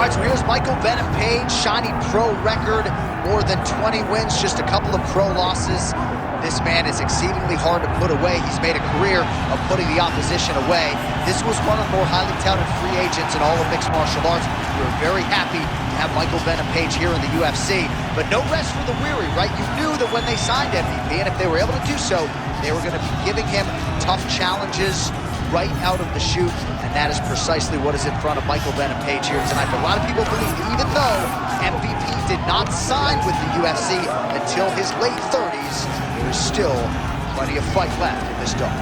right, so here's Michael Venom Page, shiny pro record, more than 20 wins, just a couple of pro losses. This man is exceedingly hard to put away. He's made a career of putting the opposition away. This was one of the more highly touted free agents in all of mixed martial arts. We were very happy to have Michael Venom Page here in the UFC, but no rest for the weary, right? You knew that when they signed MVP, and if they were able to do so, they were going to be giving him tough challenges right out of the chute, and that is precisely what is in front of Michael Venom Page here tonight. But a lot of people believe, even though MVP did not sign with the UFC until his late 30s, there is still plenty of fight left in this dog.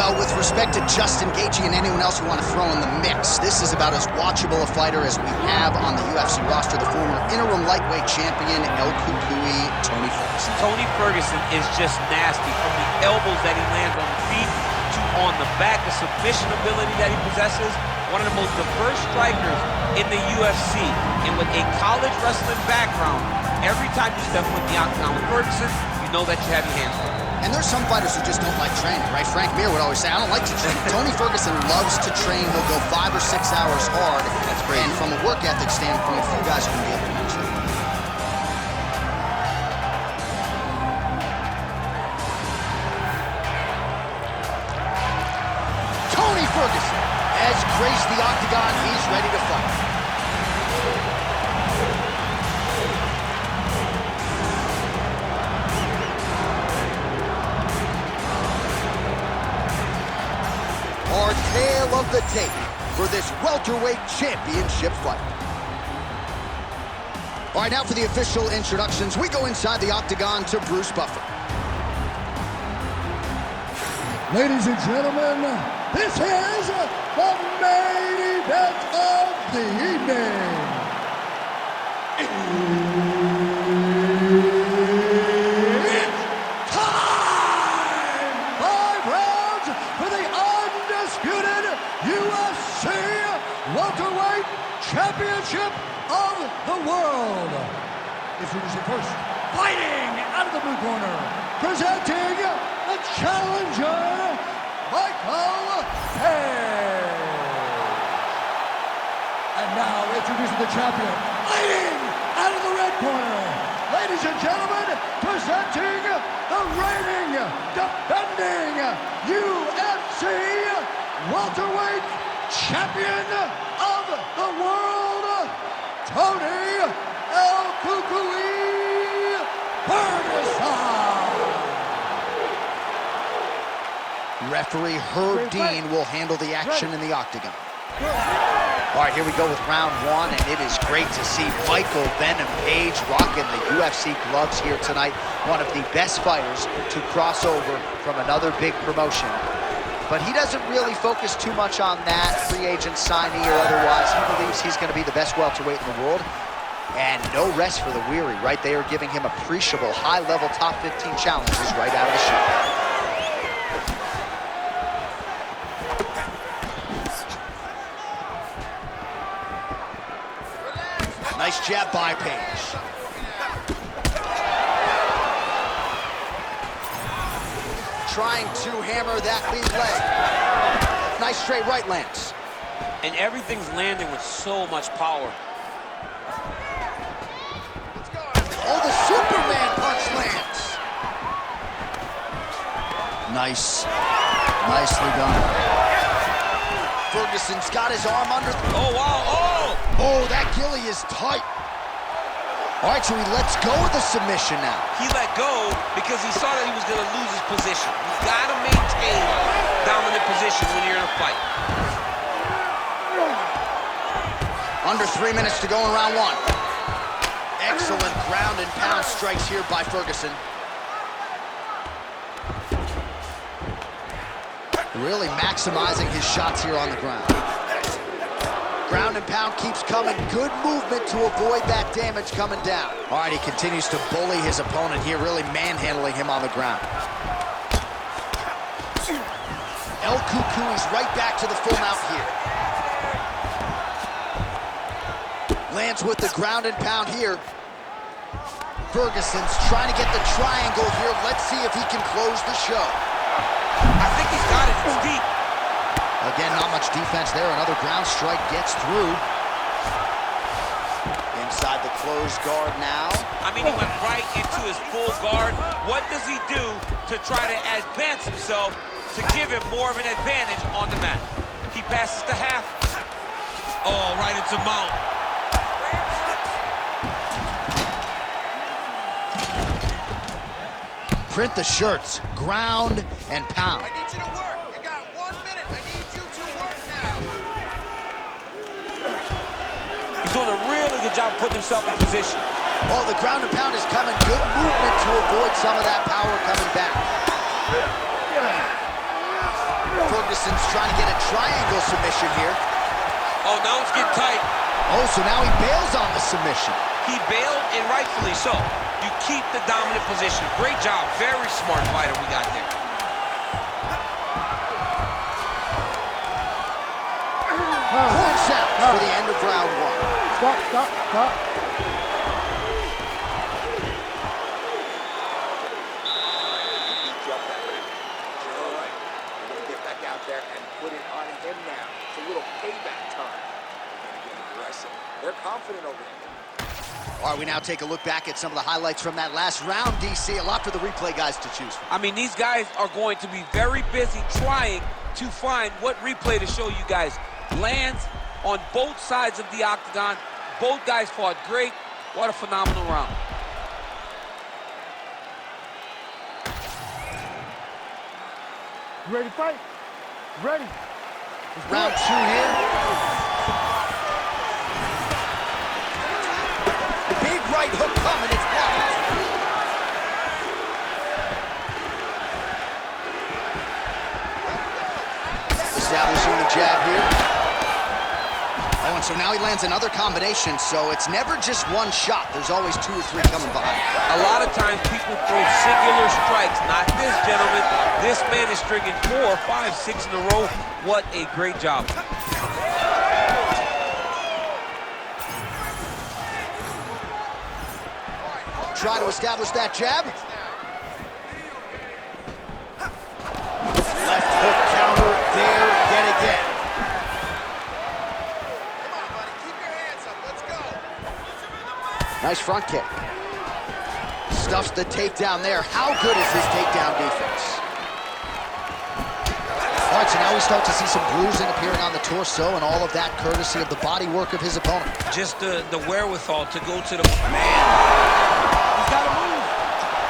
Well, with respect to Justin Gaethje and anyone else you want to throw in the mix, this is about as watchable a fighter as we have on the UFC roster, the former interim lightweight champion, El Cucuy, Tony Ferguson. Tony Ferguson is just nasty, from the elbows that he lands on the feet to on the back, the submission ability that he possesses. One of the most diverse strikers in the UFC, and with a college wrestling background, every time you step foot in the octagon with Ferguson, you know that you have your hands on. And there's some fighters who just don't like training, right? Frank Mir would always say, I don't like to train. Tony Ferguson loves to train. He'll go 5 or 6 hours hard. That's great. And from a work ethic standpoint, few guys can be able to match that. Tony Ferguson has graced the octagon. He's ready to fight. Our tale of the tape for this welterweight championship fight. All right, now for the official introductions. We go inside the octagon to Bruce Buffer. Ladies and gentlemen, this is the main event of the evening. It's time! 5 rounds for the undisputed UFC welterweight championship of the world. Introducing first, fighting out of the blue corner, presenting the challenger, Michael Page. And now introducing the champion, fighting out of the red corner, ladies and gentlemen, presenting the reigning, defending UFC welterweight champion of the world, Tony El Cucuy Ferguson. Referee Herb Dean will handle the action in the octagon. All right, here we go with round 1, and it is great to see Michael Venom Page rocking the UFC gloves here tonight. One of the best fighters to cross over from another big promotion. But he doesn't really focus too much on that, free agent signee or otherwise. He believes he's going to be the best welterweight in the world. And no rest for the weary, right? They are giving him appreciable, high-level top 15 challenges right out of the chute. Nice jab by Page. Trying to hammer that lead leg. Nice straight right lands. And everything's landing with so much power. Oh, the Superman punch lands. Nice. Nicely done. Ferguson's got his arm under. Oh, wow. Oh! Oh, that gilly is tight. All right, so he lets go of the submission now. He let go because he saw that he was going to lose his position. You've got to maintain dominant position when you're in a fight. Under 3 minutes to go in round 1. Excellent ground and pound strikes here by Ferguson. Really maximizing his shots here on the ground. Ground and pound keeps coming. Good movement to avoid that damage coming down. All right, he continues to bully his opponent here, really manhandling him on the ground. El Cuckoo is right back to the full mount here. Lands with the ground and pound here. Ferguson's trying to get the triangle here. Let's see if he can close the show. I think he's got it. It's deep. Again, not much defense there. Another ground strike gets through. Inside the closed guard now. I mean, he went right into his full guard. What does he do to try to advance himself to give him more of an advantage on the mat? He passes to half. Oh, right into mount. Print the shirts, ground and pound. I need you to work. You got 1 minute. I need you to work now. He's doing a really good job putting himself in position. Oh, the ground and pound is coming. Good movement to avoid some of that power coming back. Ferguson's trying to get a triangle submission here. Oh, now it's getting tight. Oh, so now he bails on the submission. He bailed, and rightfully so. You keep the dominant position. Great job. Very smart fighter we got there. Points out for the end of round one. Stop. Get back out there and put it on him now. It's a little payback time. They're getting aggressive. They're confident over there. All right, we now take a look back at some of the highlights from that last round, DC. A lot for the replay guys to choose from. I mean, these guys are going to be very busy trying to find what replay to show you guys. Lands on both sides of the octagon. Both guys fought great. What a phenomenal round. You ready to fight? Ready. Round two here. Big right hook coming, it's blocked. Establishing the jab here. Oh, and so now he lands another combination, so it's never just one shot. There's always 2 or 3 coming behind. A lot of times people throw singular strikes. Not this gentleman. This man is stringing 4, 5, 6 in a row. What a great job. Try to establish that jab. Left hook counter there yet again. Come on, buddy. Keep your hands up. Let's go. Nice front kick. Stuffs the takedown there. How good is his takedown defense? All right, so now we start to see some bruising appearing on the torso, and all of that courtesy of the body work of his opponent. Just the wherewithal to go to the man. He's got to move.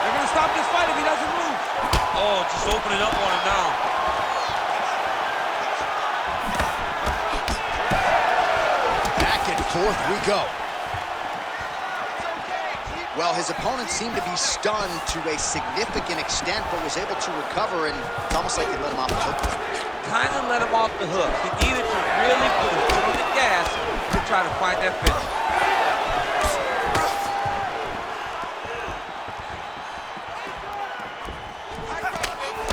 They're going to stop this fight if he doesn't move. Oh, just opening up on him now. Back and forth we go. Well, his opponent seemed to be stunned to a significant extent, but was able to recover, and it's almost like he let him off the hook. Kind of let him off the hook. He needed to really put his foot on the gas to try to find that finish.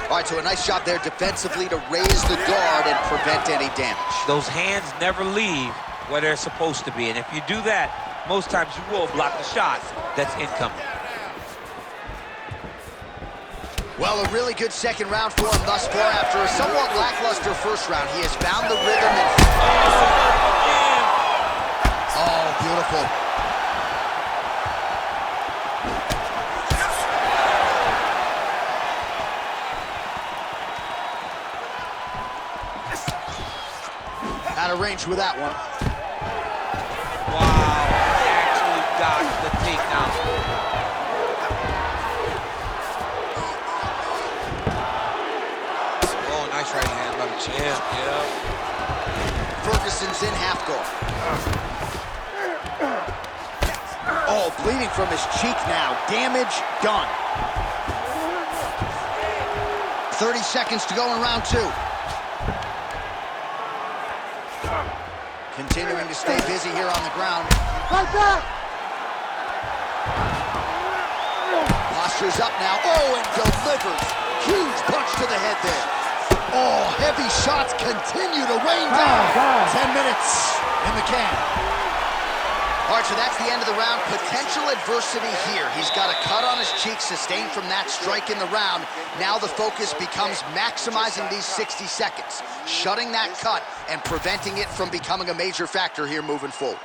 All right, so a nice job there defensively to raise the guard and prevent any damage. Those hands never leave where they're supposed to be, and if you do that, most times you will block the shot that's incoming. Well, a really good second round for him thus far. After a somewhat lackluster first round, he has found the rhythm and... Oh, beautiful. Out of range with that one. Wow, he actually got the takedown. Oh, nice right hand by the champ, yeah. Ferguson's in half guard. Oh, bleeding from his cheek now. Damage done. 30 seconds to go in round 2. Continuing to stay busy here on the ground. Like that! Posture's up now. Oh, and delivers. Huge punch to the head there. Oh, heavy shots continue to rain down. 10 minutes in the can. All right, so that's the end of the round. Potential adversity here. He's got a cut on his cheek sustained from that strike in the round. Now the focus becomes maximizing these 60 seconds, shutting that cut and preventing it from becoming a major factor here moving forward.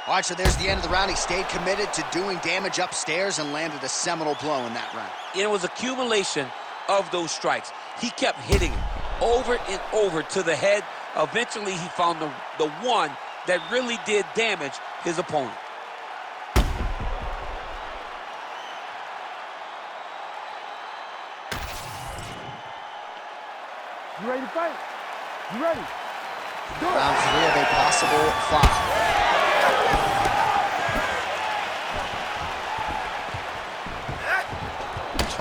All right, so there's the end of the round. He stayed committed to doing damage upstairs and landed a seminal blow in that round. It was accumulation of those strikes. He kept hitting him over and over to the head. Eventually, he found the one that really did damage his opponent. You ready to fight? You ready? Do it. Round 3 of a possible 5.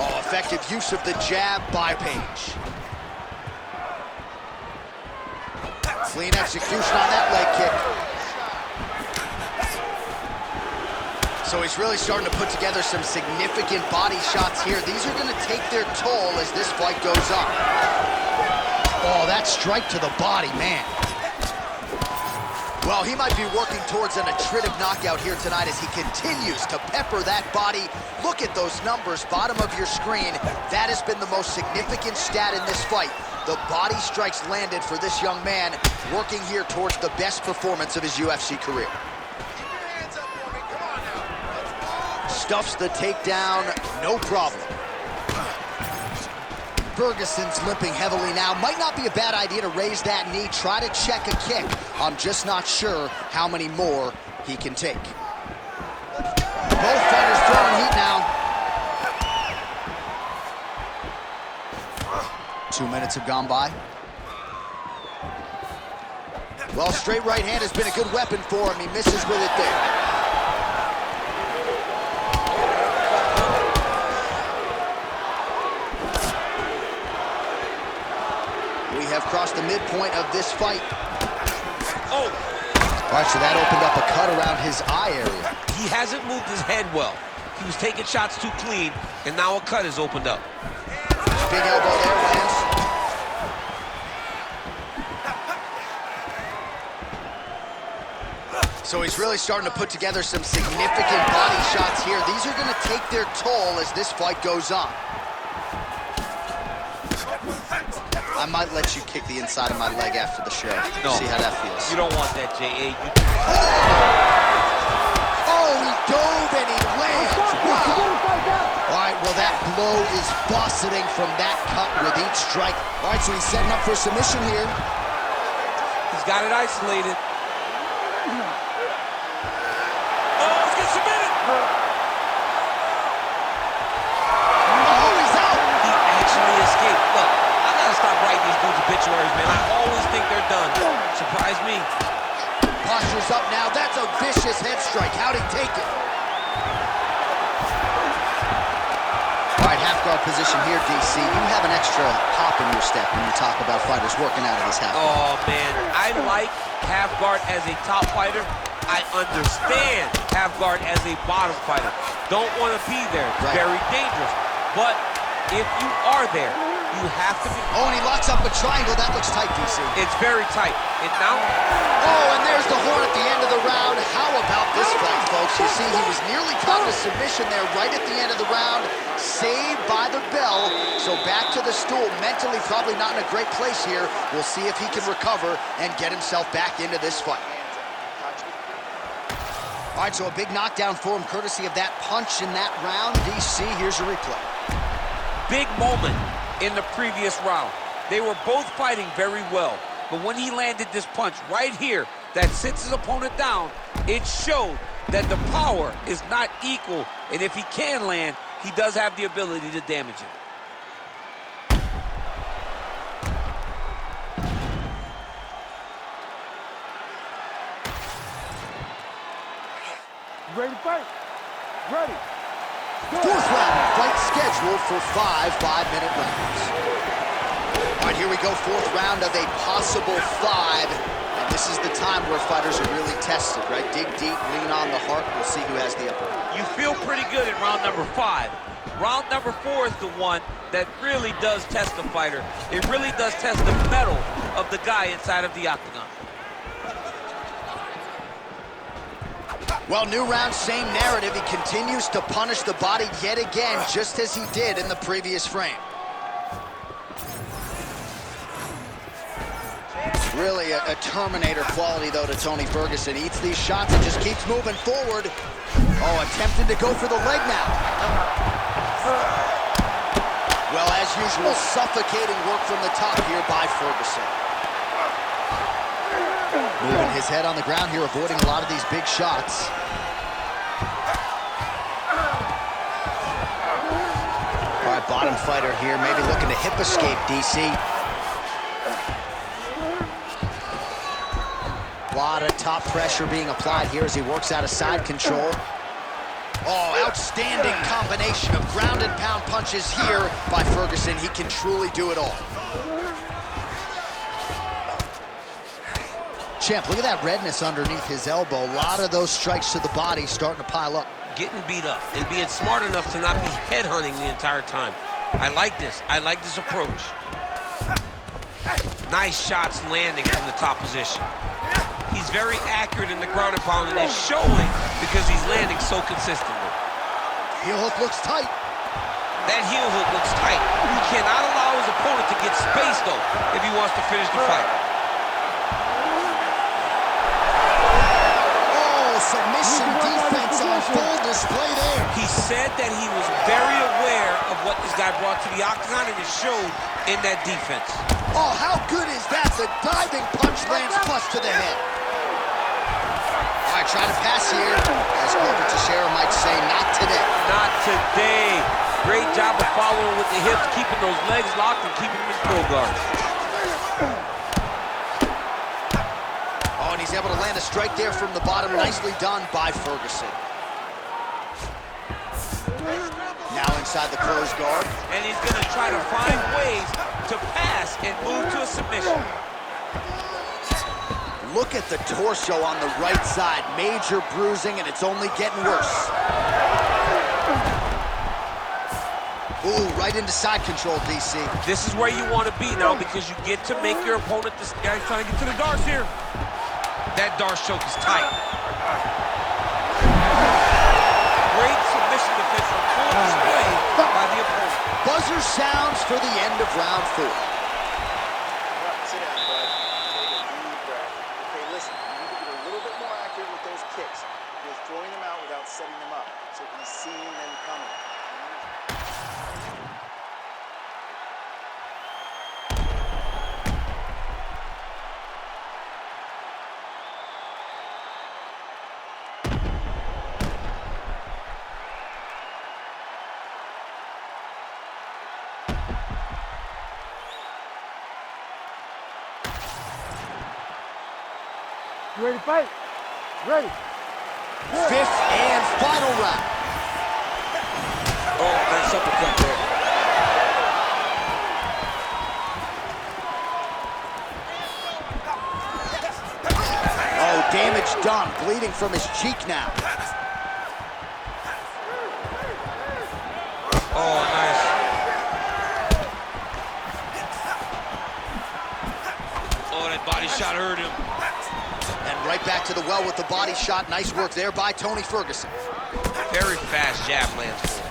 Oh, effective use of the jab by Page. Clean execution on that leg kick. So he's really starting to put together some significant body shots here. These are going to take their toll as this fight goes on. Oh, that strike to the body, man. Well, he might be working towards an attritive knockout here tonight as he continues to pepper that body. Look at those numbers, bottom of your screen. That has been the most significant stat in this fight. The body strikes landed for this young man, working here towards the best performance of his UFC career. Stuffs the takedown, no problem. Ferguson's limping heavily now. Might not be a bad idea to raise that knee, try to check a kick. I'm just not sure how many more he can take. Both fighters throwing heat now. 2 minutes have gone by. Well, straight right hand has been a good weapon for him. He misses with it there. We have crossed the midpoint of this fight. Oh! All right, so that opened up a cut around his eye area. He hasn't moved his head well. He was taking shots too clean, and now a cut has opened up. Big elbow there, Lance. So he's really starting to put together some significant body shots here. These are going to take their toll as this fight goes on. I might let you kick the inside of my leg after the show. No. See how that feels. You don't want that, J.A. Oh, he dove and he lands. Wow. All right, well, that blow is buffeting from that cut with each strike. All right, so he's setting up for submission here. He's got it isolated. Oh, let's get submitted. Oh, he's out. He actually escaped. Look, I gotta stop writing these dudes obituaries, man. I always think they're done. Surprise me. Posture's up now. That's a vicious head strike. How'd he take it? All right, half guard position here, DC. You have an extra hop in your step when you talk about fighters working out of this half guard. Oh, man. I like half guard as a top fighter. I understand half guard as a bottom fighter. Don't want to be there. It's very dangerous. But if you are there, you have to be. Oh, and he locks up a triangle. That looks tight, DC. It's very tight. And now. Oh, and there's the horn at the end of the round. How about this fight, folks? You see, he was nearly caught in a submission there right at the end of the round. Saved by the bell. So back to the stool. Mentally, probably not in a great place here. We'll see if he can recover and get himself back into this fight. All right, so a big knockdown for him, courtesy of that punch in that round. DC, here's a replay. Big moment in the previous round. They were both fighting very well, but when he landed this punch right here that sits his opponent down, it showed that the power is not equal, and if he can land, he does have the ability to damage him. Ready to fight? Ready. Fourth round, fight scheduled for 5 5-minute rounds. All right, here we go, fourth round of a possible 5. And This is the time where fighters are really tested, right? Dig deep, lean on the heart. We'll see who has the upper hand. You feel pretty good in round number 5. Round number 4 is the one that really does test the fighter. It really does test the mettle of the guy inside of the octagon. Well, new round, same narrative. He continues to punish the body yet again, just as he did in the previous frame. Really a Terminator quality, though, to Tony Ferguson. He eats these shots and just keeps moving forward. Oh, attempting to go for the leg now. Well, as usual, suffocating work from the top here by Ferguson. Moving his head on the ground here, avoiding a lot of these big shots. All right, bottom fighter here, maybe looking to hip escape, DC. A lot of top pressure being applied here as he works out of side control. Oh, outstanding combination of ground and pound punches here by Ferguson. He can truly do it all. Champ, look at that redness underneath his elbow. A lot of those strikes to the body starting to pile up. Getting beat up and being smart enough to not be headhunting the entire time. I like this. I like this approach. Nice shots landing from the top position. He's very accurate in the ground and pound, and it's showing because he's landing so consistently. Heel hook looks tight. That heel hook looks tight. He cannot allow his opponent to get space, though, if he wants to finish the fight. Oh, submission defense on full display there. He said that he was very aware of what this guy brought to the octagon, and it showed in that defense. Oh, how good is that? The diving punch lands flush to the head. All right, trying to pass here. As Albert Teixeira might say, not today. Not today. Great job of following with the hips, keeping those legs locked and keeping them in full guard. Oh, and he's able to land a strike there from the bottom. Nicely done by Ferguson. Now inside the closed guard. And he's going to try to find ways to pass and move to a submission. Look at the torso on the right side. Major bruising, and it's only getting worse. Ooh, right into side control, DC. This is where you want to be now because you get to make your opponent, this guy's trying to get to the darts here. That darts choke is tight. Great submission defense on full display by the opponent. Buzzer sounds for the end of round 4. Sit down, bud. Take a deep breath. Okay, listen, you need to get a little bit more accurate with those kicks. You're throwing them out without setting them up, so he's seeing them coming. You ready to fight? Ready. Fifth and final round. Oh, nice uppercut there. Oh, damage done. Bleeding from his cheek now. Oh, nice. Oh, that body shot hurt him. And right back to the well with the body shot. Nice work there by Tony Ferguson. Very fast jab lands for him.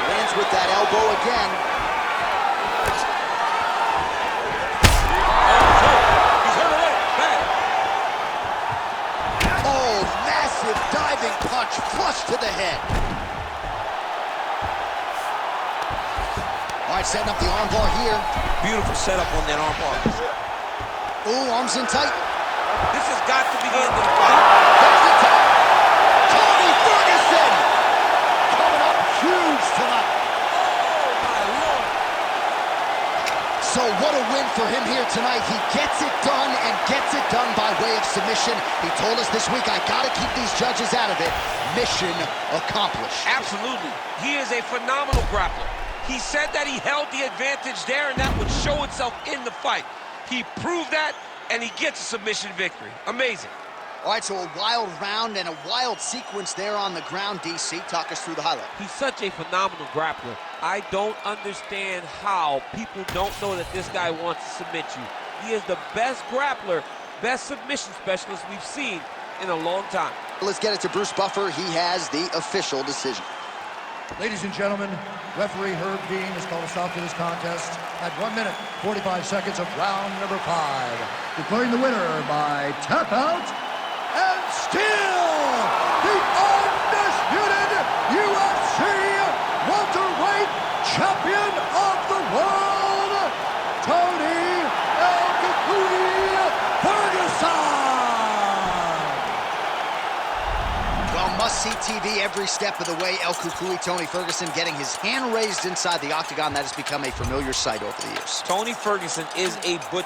Lands with that elbow again. He's hurt a leg. Bad. Oh, massive diving punch flush to the head. All right, setting up the arm bar here. Beautiful setup on that arm bar. Ooh, arms in tight. This has got to be the end of the fight. That's the top. Tony Ferguson coming up huge tonight. Oh, my Lord. So what a win for him here tonight. He gets it done and gets it done by way of submission. He told us this week, I got to keep these judges out of it. Mission accomplished. Absolutely. He is a phenomenal grappler. He said that he held the advantage there, and that would show itself in the fight. He proved that, and he gets a submission victory. Amazing. All right, so a wild round and a wild sequence there on the ground, DC. Talk us through the highlight. He's such a phenomenal grappler. I don't understand how people don't know that this guy wants to submit you. He is the best grappler, best submission specialist we've seen in a long time. Let's get it to Bruce Buffer. He has the official decision. Ladies and gentlemen, referee Herb Dean has called a stop to this contest at 1 minute, 45 seconds of round number 5. Declaring the winner by tap out and still the undisputed UFC welterweight champion of the world, Tony Ferguson. Well, must-see TV every step of the way. El Cucuy, Tony Ferguson, getting his hand raised inside the octagon. That has become a familiar sight over the years. Tony Ferguson is a butcher.